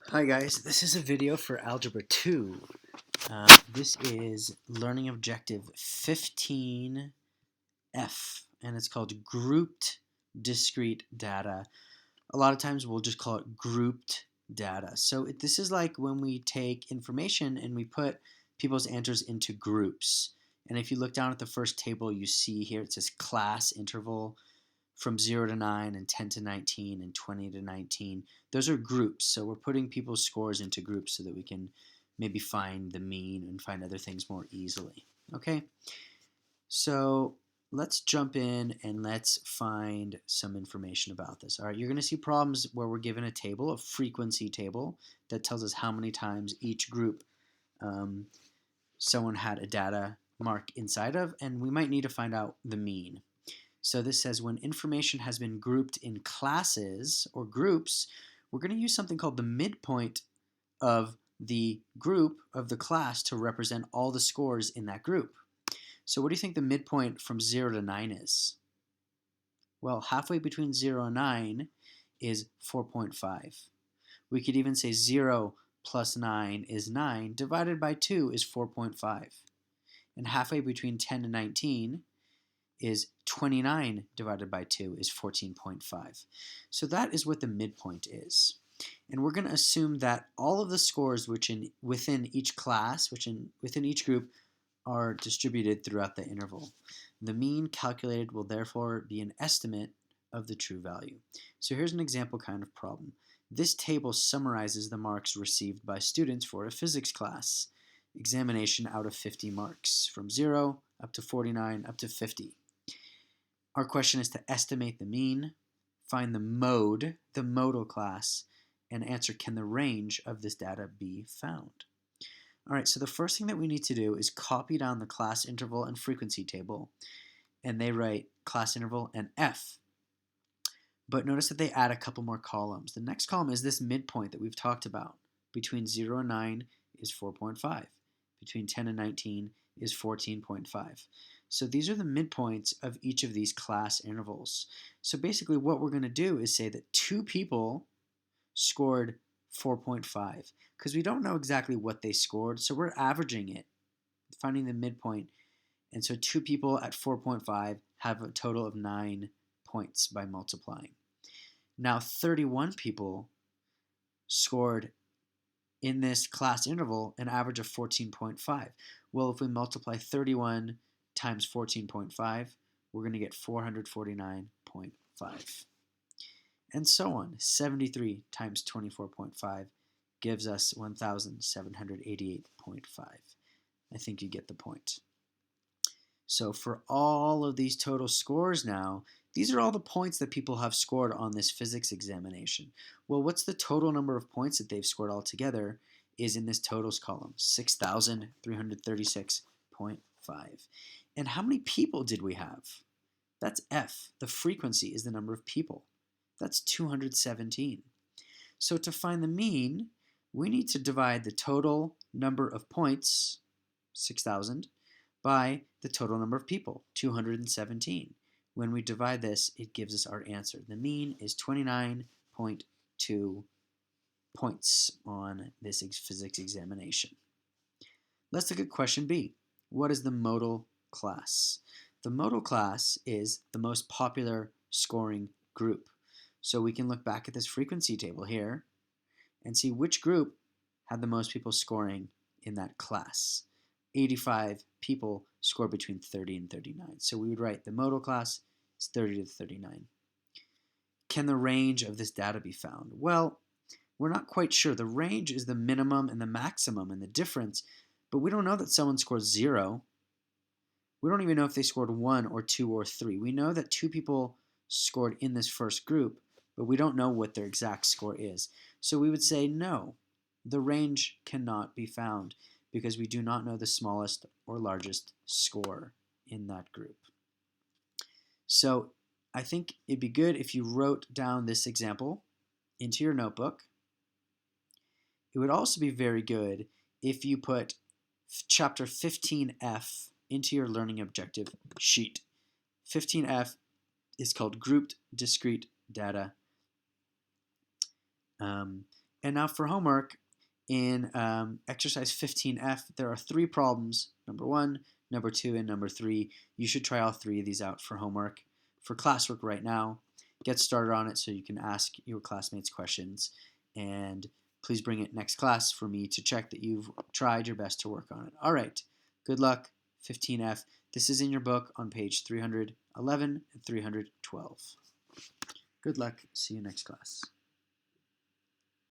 Hi guys, this is a video for Algebra 2. This is Learning Objective 15F, and it's called Grouped Discrete Data. A lot of times we'll just call it grouped data. So this is like when we take information and we put people's answers into groups. And if you look down at the first table, you see here it says class interval from 0 to 9 and 10 to 19 and 20 to 19. Those are groups, so we're putting people's scores into groups so that we can maybe find the mean and find other things more easily. Okay, so let's jump in and let's find some information about this. All right, you're going to see problems where we're given a table, a frequency table, that tells us how many times each group someone had a data mark inside of, and we might need to find out the mean. So this says when information has been grouped in classes or groups, we're going to use something called the midpoint of the group of the class to represent all the scores in that group. So what do you think the midpoint from 0 to 9 is? Well, halfway between 0 and 9 is 4.5. We could even say 0 plus 9 is 9, divided by 2 is 4.5. And halfway between 10 and 19 is 29 divided by 2 is 14.5. So that is what the midpoint is. And we're going to assume that all of the scores within each class, within each group, are distributed throughout the interval. The mean calculated will therefore be an estimate of the true value. So here's an example kind of problem. This table summarizes the marks received by students for a physics class examination out of 50 marks, from 0 up to 49 up to 50. Our question is to estimate the mean, find the mode, the modal class, and answer can the range of this data be found. All right, so the first thing that we need to do is copy down the class interval and frequency table, and they write class interval and F. But notice that they add a couple more columns. The next column is this midpoint that we've talked about. Between 0 and 9 is 4.5. Between 10 and 19 is 14.5. So these are the midpoints of each of these class intervals. So basically what we're going to do is say that two people scored 4.5 because we don't know exactly what they scored, so we're averaging it, finding the midpoint. And so two people at 4.5 have a total of 9 points by multiplying. Now 31 people scored in this class interval an average of 14.5. Well, if we multiply 31 times 14.5, we're going to get 449.5. And so on. 73 times 24.5 gives us 1,788.5. I think you get the point. So for all of these total scores now, these are all the points that people have scored on this physics examination. Well, what's the total number of points that they've scored altogether is in this totals column, 6,336.5. And how many people did we have? That's F. The frequency is the number of people. That's 217. So to find the mean, we need to divide the total number of points, 6,000, by the total number of people, 217. When we divide this, it gives us our answer. The mean is 29.2 points on this physics examination. Let's look at question B. What is the modal class? The modal class is the most popular scoring group. So we can look back at this frequency table here and see which group had the most people scoring in that class. 85 people score between 30 and 39. So we would write the modal class is 30 to 39. Can the range of this data be found? Well, we're not quite sure. The range is the minimum and the maximum and the difference, but we don't know that someone scored 0. We don't even know if they scored 1 or 2 or 3. We know that 2 people scored in this first group, but we don't know what their exact score is. So we would say no, the range cannot be found because we do not know the smallest or largest score in that group. So I think it'd be good if you wrote down this example into your notebook. It would also be very good if you put chapter 15F into your learning objective sheet. 15F is called Grouped Discrete Data. And now for homework, in exercise 15F, there are 3 problems, number 1, number 2, and number 3. You should try all 3 of these out for homework. For classwork right now, get started on it so you can ask your classmates questions, and please bring it next class for me to check that you've tried your best to work on it. All right, good luck, 15F. This is in your book on page 311 and 312. Good luck. See you next class.